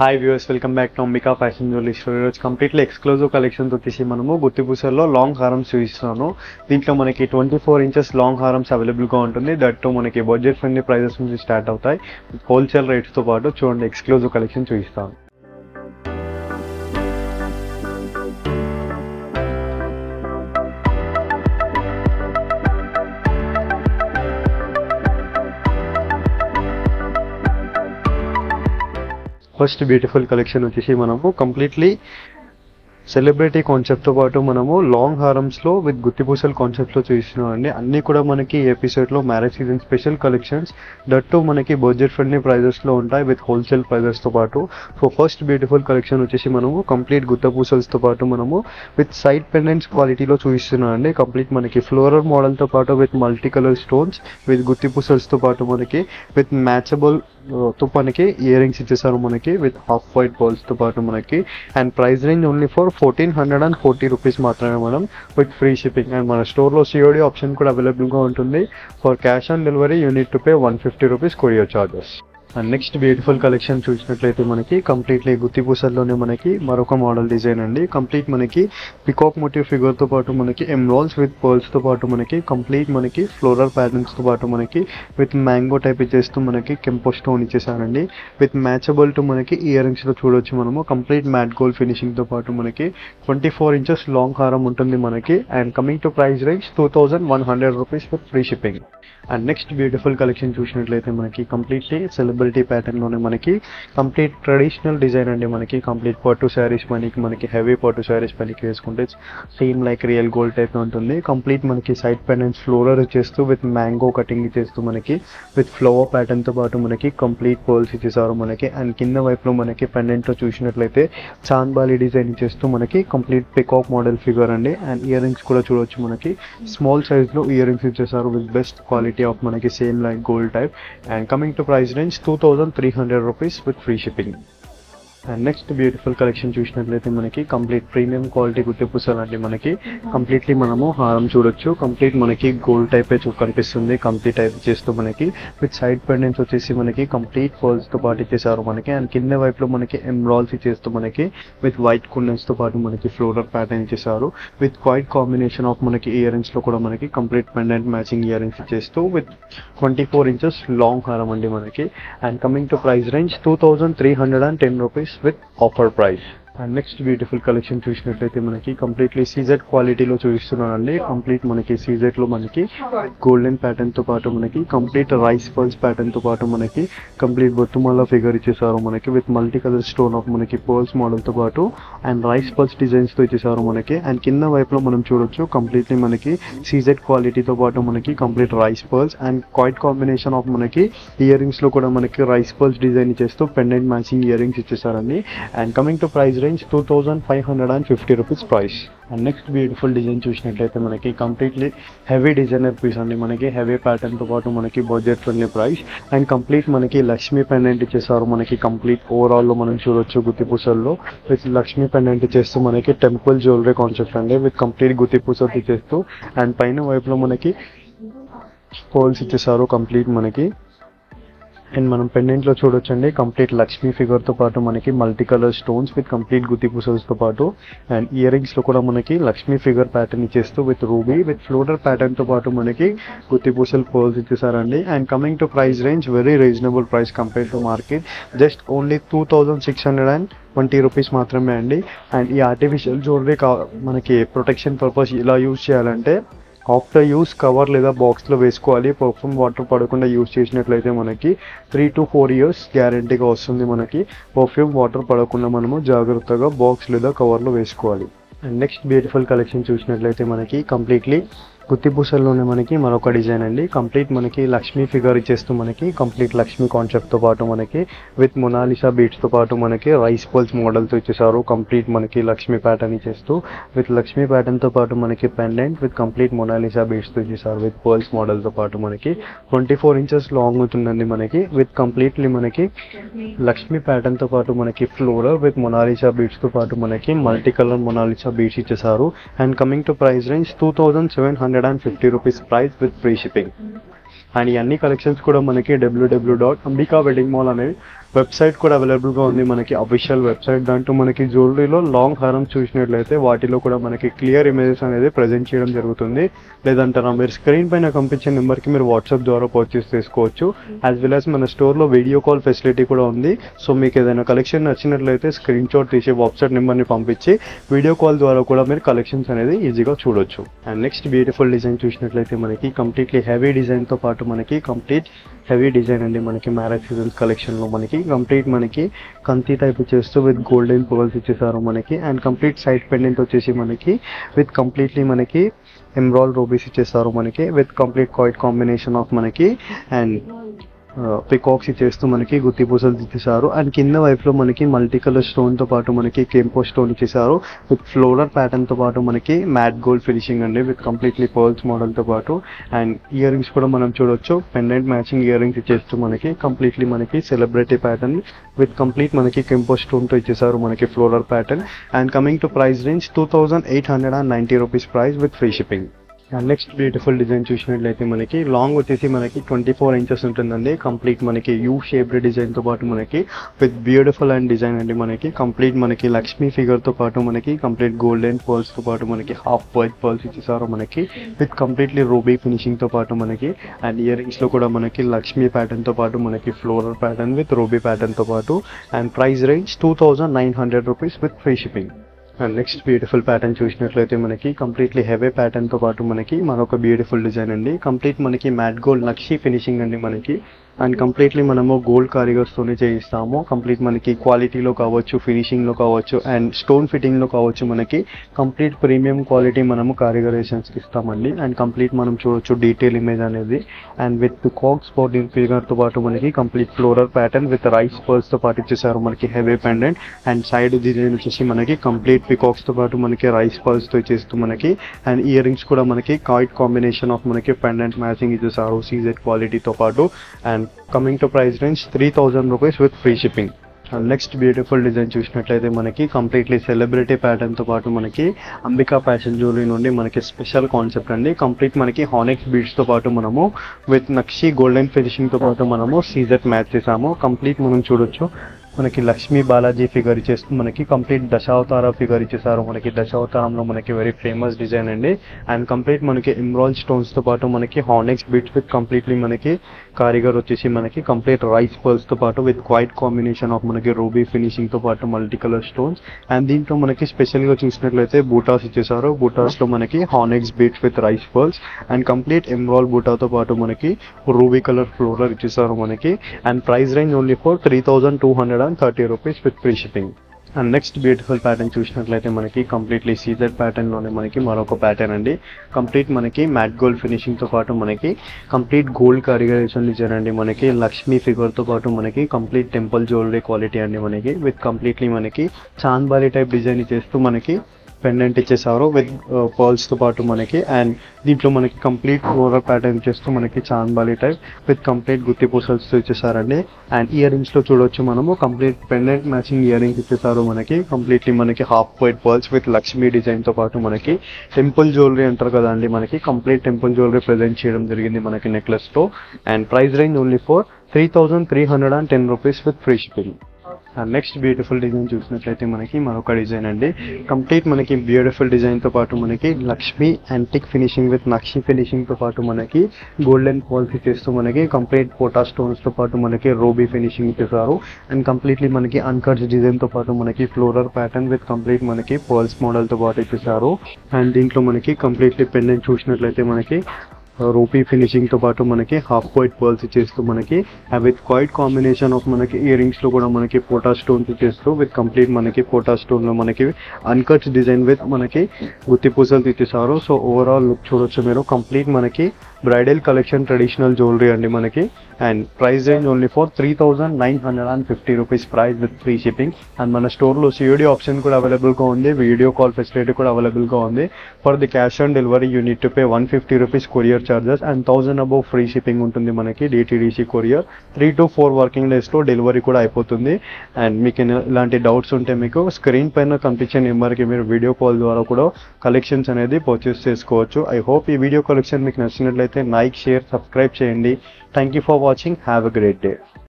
Hi viewers, welcome back to Ambika fashion jewellery store. ఈరోజు completely exclusive collections వచ్చేసి మనము గుత్తిపూసల్లో long హారమ్స్ చూపిస్తున్నాను. దీంట్లో మనకి 24 ఇంచెస్ లాంగ్ హారమ్స్ అవైలబుల్గా ఉంటుంది. దట్టు మనకి బడ్జెట్ ఫ్రెండ్లీ ప్రైజెస్ నుంచి స్టార్ట్ అవుతాయి. హోల్సేల్ రేట్స్తో పాటు చూడండి ఎక్స్క్లూజివ్ కలెక్షన్ చూపిస్తాను. ఫస్ట్ బ్యూటిఫుల్ కలెక్షన్ వచ్చేసి మనము కంప్లీట్లీ సెలబ్రిటీ కాన్సెప్ట్తో పాటు మనము లాంగ్ హారమ్స్లో విత్ గుత్తిపూసల్ కాన్సెప్ట్లో చూస్తున్నాం అండి. అన్నీ కూడా మనకి ఎపిసోడ్లో marriage season special collections, that మనకి బడ్జెట్ ఫ్రెండ్లీ ప్రైజెస్లో ఉంటాయి విత్ హోల్సేల్ ప్రైజెస్తో పాటు. సో ఫస్ట్ బ్యూటిఫుల్ కలెక్షన్ వచ్చేసి మనము కంప్లీట్ గుత్తపూసల్స్తో పాటు మనము విత్ సైడ్ పెండెంట్స్ క్వాలిటీలో చూపిస్తున్నాం అండి. కంప్లీట్ మనకి ఫ్లోరల్ మోడల్తో పాటు with multi colour stones with గుత్తిపూసల్స్తో పాటు మనకి విత్ మ్యాచబుల్ తో మనకి ఇయర్ రింగ్స్ ఇచ్చేసారు మనకి విత్ హాఫ్ వైట్ బాల్స్తో పాటు మనకి. And price range only for 1440 rupees మాత్రమే madam, with free shipping. And మన స్టోర్లో COD ఆప్షన్ కూడా అవైలబుల్గా ఉంటుంది. For cash on delivery you need to pay 150 rupees courier charges. And next beautiful collection చూసినట్లయితే మనకి కంప్లీట్లీ గుత్తిపూసల్లోనే మనకి మరొక మోడల్ డిజైన్ అండి. కంప్లీట్ మనకి పికాక్ మోటివ్ ఫిగర్తో పాటు మనకి ఎమ్రాల్స్ విత్ పర్ల్స్తో పాటు మనకి కంప్లీట్ మనకి ఫ్లోరల్ ప్యాటర్న్స్తో పాటు మనకి విత్ మ్యాంగో టైప్ ఇచ్చేస్తూ మనకి కెంపో స్టోన్ ఇచ్చేసారండి. విత్ మ్యాచబుల్ టు మనకి ఇయర్ రింగ్స్లో చూడొచ్చు మనము. కంప్లీట్ మ్యాట్ గోల్డ్ ఫినిషింగ్తో పాటు మనకి 24 ఇంచెస్ లాంగ్ హారం ఉంటుంది మనకి. And coming to price range 2100 rupees with free shipping. And next beautiful collection చూసినట్లయితే మనకి కంప్లీట్లీ సెలబ్రిటీ ప్యాటర్న్లోనే మనకి కంప్లీట్ ట్రెడిషనల్ డిజైన్ అండి. మనకి కంప్లీట్ పట్టు శారీస్ మనకి హెవీ పట్టు శారీస్ పనికి వేసుకుంటే same like real gold type ఉంటుంది. కంప్లీట్ మనకి సైడ్ పెండెంట్స్ ఫ్లోరల్ ఇచ్చేస్తూ విత్ మ్యాంగో కటింగ్ ఇచ్చేస్తూ మనకి విత్ ఫ్లవర్ ప్యాటర్న్తో పాటు మనకి కంప్లీట్ పర్ల్స్ ఇచ్చేసారు మనకి. అండ్ కింద వైపులో మనకి పెండెంట్లో చూసినట్లయితే చాంద్బాలి డిజైన్ ఇచ్చేస్తూ మనకి కంప్లీట్ పికాక్ మోడల్ ఫిగర్ అండి. అండ్ ఇయర్ రింగ్స్ కూడా చూడొచ్చు మనకి స్మాల్ సైజ్లో ఇయర్ రింగ్స్ ఇచ్చేసారు విత్ బెస్ట్ క్వాలిటీ ఆఫ్ మనకి same like gold type. And coming to price range 2300 rupees with free shipping. And next beautiful collection చూసినట్లయితే మనకి complete premium quality గుత్తిపూసలు అండి. మనకి కంప్లీట్లీ మనము హారం చూడొచ్చు. కంప్లీట్ మనకి గోల్డ్ టైప్ కనిపిస్తుంది. కంప్లీట్ టైప్ చేస్తూ మనకి విత్ సైడ్ పెండెంట్స్ వచ్చేసి మనకి కంప్లీట్ పర్ల్స్తో పాటు ఇచ్చేసారు మనకి. అండ్ కింద వైపులో మనకి ఎమ్రాల్స్ ఇచ్చేస్తూ మనకి విత్ వైట్ కుండన్స్తో పాటు మనకి ఫ్లోరల్ ప్యాటర్న్ ఇచ్చేసారు విత్ క్వైట్ కాంబినేషన్ ఆఫ్ మనకి ఇయర్ రింగ్స్లో కూడా మనకి complete pendant matching ear rings ఇచ్చేస్తూ విత్ 24 ఇంచెస్ లాంగ్ హారం అండి మనకి. And coming to price range 2310 rupees with offer price. And next beautiful collection చూసినట్లయితే మనకి కంప్లీట్లీ సీజెడ్ క్వాలిటీలో చూపిస్తున్నానండి. కంప్లీట్ మనకి సీజెడ్లో మనకి గోల్డెన్ ప్యాటర్న్తో పాటు మనకి కంప్లీట్ రైస్ పర్ల్స్ ప్యాటర్న్తో పాటు మనకి కంప్లీట్ బొత్తుమాల ఫిగర్ ఇచ్చేసారు మనకి with multi colour stone of మనకి పర్ల్స్ మోడల్తో పాటు అండ్ రైస్ పర్ల్స్ డిజైన్స్తో ఇచ్చేసారు మనకి. అండ్ కింద వైపులో మనం చూడొచ్చు కంప్లీట్లీ మనకి సీజెడ్ క్వాలిటీతో పాటు మనకి complete rice pearls and quite combination of మనకి ఇయర్ రింగ్స్లో కూడా మనకి రైస్ పర్ల్స్ డిజైన్ ఇచ్చేస్తూ పెండెంట్ మ్యాచింగ్ ఇయర్ రింగ్స్ ఇచ్చేసారండి. And coming to price 2550 rupees price. And next beautiful design చూసినట్లయితే మనకి కంప్లీట్లీ హెవీ డిజైనర్ పీస్ అండి. మనకి హెవీ ప్యాటర్న్తో పాటు మనకి budget friendly price. And complete మనకి లక్ష్మీ పెండెంట్ ఇచ్చేసారు మనకి. కంప్లీట్ ఓవరాల్లో మనం చూడొచ్చు గుత్తిపూసల్లో విత్ లక్ష్మీ పెండెంట్ ఇచ్చేస్తూ మనకి టెంపుల్ జ్యువెలరీ కాన్సెప్ట్ అండి విత్ కంప్లీట్ గుత్తిపూసలు ఇచ్చేస్తూ. అండ్ పైన వైపులో మనకి పోల్స్ ఇచ్చేసారు కంప్లీట్ మనకి. అండ్ మనం పెండెంట్లో చూడొచ్చండి కంప్లీట్ లక్ష్మీ ఫిగర్తో పాటు మనకి multi colour stones with complete గుత్తిపూసల్స్తో పాటు. అండ్ ఇయర్ రింగ్స్లో కూడా మనకి లక్ష్మీ ఫిగర్ ప్యాటర్న్ ఇచ్చేస్తూ విత్ రూబీ విత్ ఫ్లోరల్ ప్యాటర్న్తో పాటు మనకి గుత్తిపూసల్ పర్ల్స్ ఇచ్చేసారండి. And coming to price range very reasonable price compare to market, just only 2620 rupees మాత్రమే అండి. అండ్ ఈ ఆర్టిఫిషియల్ జ్యువెలరీ మనకి ప్రొటెక్షన్ పర్పస్ ఇలా యూజ్ చేయాలంటే ఆఫ్టర్ యూస్ కవర్ లేదా బాక్స్లో వేసుకోవాలి. పర్ఫ్యూమ్ వాటర్ పడకుండా యూజ్ చేసినట్లయితే మనకి 3 to 4 years గ్యారంటీగా వస్తుంది మనకి. పర్ఫ్యూమ్ వాటర్ పడకుండా మనము జాగ్రత్తగా బాక్స్ లేదా కవర్లో వేసుకోవాలి. అండ్ నెక్స్ట్ బ్యూటిఫుల్ కలెక్షన్ చూసినట్లయితే మనకి కంప్లీట్లీ గుత్తిపూసల్లోనే మనకి మరొక డిజైన్ అండి. కంప్లీట్ మనకి లక్ష్మీ ఫిగర్ ఇచ్చేస్తూ మనకి కంప్లీట్ లక్ష్మీ కాన్సెప్ట్తో పాటు మనకి విత్ మొనాలిసా బీట్స్తో పాటు మనకి రైస్ పర్ల్స్ మోడల్తో ఇచ్చేసారు. కంప్లీట్ మనకి లక్ష్మీ ప్యాటర్న్ ఇచ్చేస్తూ విత్ లక్ష్మీ ప్యాటర్న్తో పాటు మనకి పెండెంట్ విత్ కంప్లీట్ మొనాలిసా బీట్స్తో ఇచ్చేసారు విత్ పర్ల్స్ మోడల్తో పాటు మనకి 24 ఇంచెస్ లాంగ్ అవుతుందండి మనకి. విత్ కంప్లీట్లీ మనకి లక్ష్మీ ప్యాటర్న్తో పాటు మనకి ఫ్లోరల్ విత్ మొనాలిసా బీట్స్తో పాటు మనకి మల్టీ కలర్ మొనాలిసా బీట్స్ ఇచ్చేసారు. And coming to price range 2750 rupees price with free shipping. And ఈ అన్ని కలెక్షన్స్ కూడా మనకి www.ambikaweddingmall అనే వెబ్సైట్ కూడా అవైలబుల్గా ఉంది మనకి, అఫీషియల్ వెబ్సైట్. దాంట్లో మనకి జ్యువెలరీలో లాంగ్ హారం చూసినట్లయితే వాటిలో కూడా మనకి క్లియర్ ఇమేజెస్ అనేది ప్రజెంట్ చేయడం జరుగుతుంది. లేదంటారా మీరు స్క్రీన్ పైన కనిపించే నెంబర్కి మీరు వాట్సాప్ ద్వారా పర్చేస్ చేసుకోవచ్చు. యాజ్ వెల్ యాజ్ మన స్టోర్లో వీడియో కాల్ ఫెసిలిటీ కూడా ఉంది. సో మీకు ఏదైనా కలెక్షన్ నచ్చినట్లయితే స్క్రీన్ షాట్ తీసి వాట్సాప్ నెంబర్ని పంపించి వీడియో కాల్ ద్వారా కూడా మీరు కలెక్షన్స్ అనేది ఈజీగా చూడొచ్చు. అండ్ నెక్స్ట్ బ్యూటిఫుల్ డిజైన్ చూసినట్లయితే మనకి కంప్లీట్లీ హెవీ డిజైన్తో పాటు మనకి కంప్లీట్ హెవీ డిజైన్ అండి. మనకి మ్యారేజ్ సీజన్స్ కలెక్షన్లో మనకి కంప్లీట్ మనకి కంతి టైప్ చేస్తూ విత్ గోల్డెన్ పర్ల్స్ ఇచ్చేసారు మనకి. అండ్ కంప్లీట్ సైడ్ పెండెంట్ వచ్చేసి మనకి విత్ కంప్లీట్లీ మనకి ఎమ్రాల్ రూబీస్ ఇచ్చేసారు మనకి విత్ కంప్లీట్ క్వైట్ కాంబినేషన్ ఆఫ్ మనకి అండ్ పికాక్స్ ఇచ్చేస్తూ మనకి గుత్తి పూసలు ఇచ్చేసారు. అండ్ కింద వైపులో మనకి మల్టీ కలర్ స్టోన్తో పాటు మనకి కెంపో స్టోన్ ఇచ్చేసారు విత్ ఫ్లోరల్ ప్యాటర్న్తో పాటు మనకి మ్యాట్ గోల్డ్ ఫినిషింగ్ అండి విత్ కంప్లీట్లీ పర్ల్స్ మోడల్తో పాటు. అండ్ ఇయర్ రింగ్స్ కూడా మనం చూడొచ్చు, పెండెంట్ మ్యాచింగ్ ఇయర్ రింగ్స్ ఇచ్చేస్తూ మనకి కంప్లీట్లీ మనకి సెలబ్రిటీ ప్యాటర్న్ విత్ కంప్లీట్ మనకి కెంపో స్టోన్తో ఇచ్చేసారు మనకి floral pattern. And coming to price range 2890 rupees price with free shipping. And next beautiful design చూసినట్లయితే మనకి లాంగ్ వచ్చేసి మనకి 24 ఇంచెస్ ఉంటుందండి. కంప్లీట్ మనకి యూ షేప్డ్ డిజైన్తో పాటు మనకి విత్ బ్యూటిఫుల్ అండ్ డిజైన్ అండి. మనకి కంప్లీట్ మనకి లక్ష్మీ ఫిగర్తో పాటు మనకి కంప్లీట్ గోల్డెన్ పర్ల్స్తో పాటు మనకి హాఫ్ వైట్ పర్ల్స్ ఇచ్చేసారు మనకి విత్ కంప్లీట్లీ రూబీ ఫినిషింగ్తో పాటు మనకి. అండ్ ఇయర్ రింగ్స్లో కూడా మనకి లక్ష్మీ ప్యాటర్న్తో పాటు మనకి ఫ్లోరల్ ప్యాటర్న్ విత్ రూబీ ప్యాటర్న్తో పాటు. And price range 2900 rupees with free shipping. And next beautiful pattern చూసినట్లయితే మనకి కంప్లీట్లీ హెవీ ప్యాటర్న్తో పాటు మనకి మరొక బ్యూటిఫుల్ డిజైన్ అండి. కంప్లీట్ మనకి మ్యాట్ గోల్డ్ నక్షి ఫినిషింగ్ అండి మనకి. అండ్ కంప్లీట్లీ మనము గోల్డ్ కారిగర్స్తోనే చేయిస్తాము. కంప్లీట్ మనకి క్వాలిటీలో కావచ్చు, ఫినిషింగ్లో కావచ్చు అండ్ స్టోన్ ఫిట్టింగ్లో కావచ్చు మనకి కంప్లీట్ ప్రీమియం క్వాలిటీ మనము కారిగరేషన్స్కి ఇస్తామండి. అండ్ కంప్లీట్ మనం చూడొచ్చు డీటెయిల్ ఇమేజ్ అనేది. అండ్ విత్ కాక్స్ బాడీ ఫిగర్తో పాటు మనకి complete floral pattern with rice పర్ల్స్తో పాటు ఇచ్చేసారు మనకి heavy pendant. And side design వచ్చేసి మనకి కంప్లీట్ పికాక్స్తో పాటు మనకి రైస్ పర్ల్స్తో ఇచ్చేస్తూ మనకి. అండ్ ఇయర్ రింగ్స్ కూడా మనకి కాయిట్ కాంబినేషన్ ఆఫ్ మనకి పెండెంట్ మ్యాచింగ్ ఇచ్చేసారు సీజెడ్ క్వాలిటీతో పాటు. And coming to price range 3000 rupees with free shipping. Next beautiful design చూసినట్లయితే మనకి కంప్లీట్లీ సెలబ్రిటీ ప్యాటర్న్తో పాటు మనకి అంబికా ఫ్యాషన్ జ్యువెలరీ నుండి మనకి స్పెషల్ కాన్సెప్ట్ అండి. కంప్లీట్ మనకి హానెక్స్ బీడ్స్తో పాటు మనము విత్ నక్షి గోల్డెన్ ఫినిషింగ్తో పాటు మనము సీజెడ్ మ్యాచ్ చేసాము. కంప్లీట్ మనం చూడొచ్చు మనకి లక్ష్మీ బాలాజీ ఫిగర్ ఇచ్చేస్తూ మనకి కంప్లీట్ దశావతార ఫిగర్ ఇచ్చేసారు మనకి. దశావతారంలో మనకి వెరీ ఫేమస్ డిజైన్ అండి. అండ్ కంప్లీట్ మనకి ఎమ్రాల్ స్టోన్స్తో పాటు మనకి హానెక్స్ బీట్స్ విత్ కంప్లీట్లీ మనకి కారిగర్ వచ్చేసి మనకి కంప్లీట్ రైస్ పర్ల్స్తో పాటు విత్ క్వైట్ కాంబినేషన్ ఆఫ్ మనకి రూబీ ఫినిషింగ్తో పాటు మల్టీ కలర్ స్టోన్స్. అండ్ దీంట్లో మనకి స్పెషల్గా చూసినట్లయితే బూటాస్ ఇచ్చేసారు. బూటాస్లో మనకి హానెక్స్ beads with rice pearls and complete emerald బూటాతో పాటు మనకి రూబీ కలర్ ఫ్లోరల్ ఇచ్చేసారు మనకి. And price range only for 3230 rupees with free shipping. And next beautiful pattern చూసినట్లయితే మనకి కంప్లీట్లీ సీజెడ్ ప్యాటర్న్లోనే మనకి మరొక ప్యాటర్న్ అండి. కంప్లీట్ మనకి మ్యాట్ గోల్డ్ ఫినిషింగ్తో పాటు మనకి కంప్లీట్ గోల్డ్ కారిగరేషన్ డిజైన్ అండి. మనకి లక్ష్మీ ఫిగర్తో పాటు మనకి కంప్లీట్ టెంపుల్ జ్యువెలరీ క్వాలిటీ అండి మనకి విత్ కంప్లీట్లీ మనకి చాంద్బాలి టైప్ డిజైన్ చేస్తూ మనకి పెండెంట్ ఇచ్చేసారు విత్ పర్ల్స్తో పాటు మనకి. అండ్ దీంట్లో మనకి కంప్లీట్ ఫ్లోరల్ ప్యాటర్న్ చేస్తూ మనకి చాంద్బాలి టైప్ విత్ కంప్లీట్ గుత్తి పూసల్స్తో ఇచ్చేసారండి. అండ్ ఇయర్ రింగ్స్లో చూడొచ్చు మనము complete pendant matching earrings ఇచ్చేసారు మనకి. కంప్లీట్లీ మనకి half white pearls with Lakshmi డిజైన్తో పాటు మనకి టెంపుల్ జ్యువెలరీ అంటారు కదా అండి మనకి కంప్లీట్ టెంపుల్ జ్యువెలరీ ప్రజెంట్ చేయడం జరిగింది మనకి నెక్లెస్తో. And price range only for 3310 rupees with free shipping. And next beautiful design చూసినట్లయితే మనకి మరొక డిజైన్ అండి. కంప్లీట్ మనకి బ్యూటిఫుల్ డిజైన్తో పాటు మనకి లక్ష్మీ యాంటిక్ ఫినిషింగ్ విత్ నక్షి ఫినిషింగ్తో పాటు మనకి గోల్డెన్ పర్ల్స్ ఇచ్చేస్తూ మనకి కంప్లీట్ పోటా స్టోన్స్తో పాటు మనకి రూబీ ఫినిషింగ్ ఇచ్చేసారు. అండ్ కంప్లీట్లీ మనకి అన్కట్స్ డిజైన్తో పాటు మనకి ఫ్లోరల్ ప్యాటర్న్ విత్ కంప్లీట్ మనకి పర్ల్స్ మోడల్తో పాటు ఇచ్చేసారు. అండ్ దీంట్లో మనకి కంప్లీట్లీ పెండెంట్ చూసినట్లయితే మనకి రూపీ ఫినిషింగ్తో పాటు మనకి హాఫ్ వైట్ పర్ల్స్ ఇచ్చేస్తూ మనకి విత్ క్వైట్ కాంబినేషన్ ఆఫ్ మనకి ఇయర్ రింగ్స్లో కూడా మనకి పోటా స్టోన్స్ ఇచ్చేస్తూ విత్ కంప్లీట్ మనకి పోటా స్టోన్లో మనకి అన్కట్స్ డిజైన్ విత్ మనకి గుత్తి పూసలు ఇచ్చేసారు. సో ఓవరాల్ లుక్ చూడొచ్చు మీరు కంప్లీట్ మనకి బ్రైడల్ కలెక్షన్ ట్రెడిషనల్ జ్యువెలరీ అండి మనకి. And price range only for 3950 rupees price with free shipping. And మన స్టోర్లో సిఓడి ఆప్షన్ కూడా అవైలబుల్గా ఉంది, వీడియో కాల్ ఫెసిలిటీ కూడా అవైలబుల్గా ఉంది. For the cash on delivery you need to pay 150 rupees courier charges and 1000 above free shipping ఉంటుంది మనకి డిటిడిసి కొరియర్. 3 to 4 వర్కింగ్ డేస్లో డెలివరీ కూడా అయిపోతుంది. అండ్ మీకు ఇలాంటి డౌట్స్ ఉంటే మీకు స్క్రీన్ పైన కనిపించే నెంబర్కి మీరు వీడియో కాల్ ద్వారా కూడా కలెక్షన్స్ అనేది పర్చేస్ చేసుకోవచ్చు. ఐ హోప్ ఈ వీడియో కలెక్షన్ మీకు నచ్చినట్లయితే లైక్, షేర్, సబ్స్క్రైబ్ చేయండి. Thank you for watching. Have a great day.